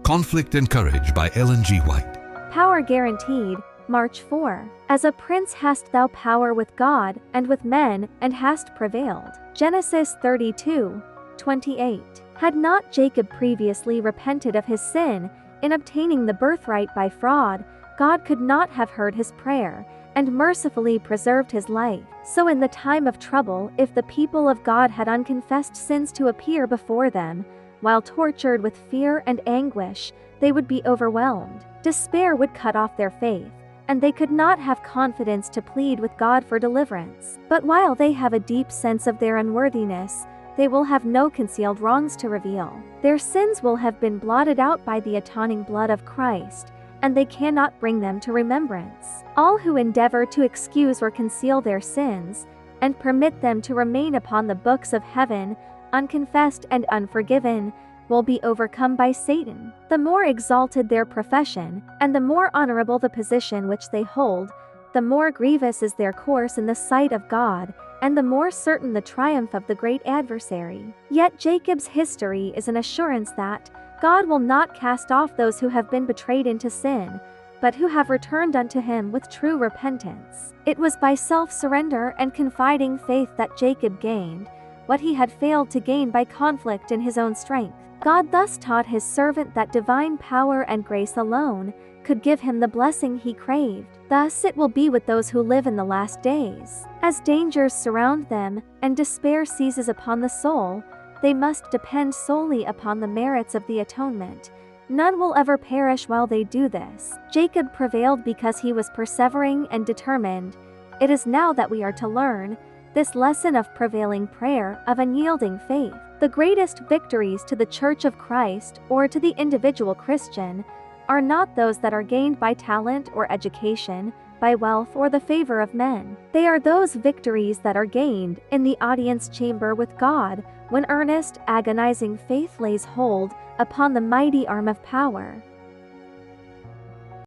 Conflict and Courage by Ellen G. White. Power guaranteed, March 4. As a prince hast thou power with God and with men, and hast prevailed. Genesis 32:28. Had not Jacob previously repented of his sin in obtaining the birthright by fraud, God could not have heard his prayer and mercifully preserved his life. So in the time of trouble, if the people of God had unconfessed sins to appear before them, while tortured with fear and anguish, they would be overwhelmed. Despair would cut off their faith, and they could not have confidence to plead with God for deliverance. But while they have a deep sense of their unworthiness, they will have no concealed wrongs to reveal. Their sins will have been blotted out by the atoning blood of Christ, and they cannot bring them to remembrance. All who endeavor to excuse or conceal their sins, and permit them to remain upon the books of heaven, unconfessed and unforgiven, will be overcome by Satan. The more exalted their profession, and the more honorable the position which they hold, the more grievous is their course in the sight of God, and the more certain the triumph of the great adversary. Yet Jacob's history is an assurance that God will not cast off those who have been betrayed into sin, but who have returned unto him with true repentance. It was by self-surrender and confiding faith that Jacob gained what he had failed to gain by conflict in his own strength. God thus taught his servant that divine power and grace alone could give him the blessing he craved. Thus it will be with those who live in the last days. As dangers surround them, and despair seizes upon the soul, they must depend solely upon the merits of the atonement. None will ever perish while they do this. Jacob prevailed because he was persevering and determined. It is now that we are to learn this lesson of prevailing prayer, of unyielding faith. The greatest victories to the Church of Christ, or to the individual Christian, are not those that are gained by talent or education, by wealth or the favor of men. They are those victories that are gained in the audience chamber with God, when earnest, agonizing faith lays hold upon the mighty arm of power.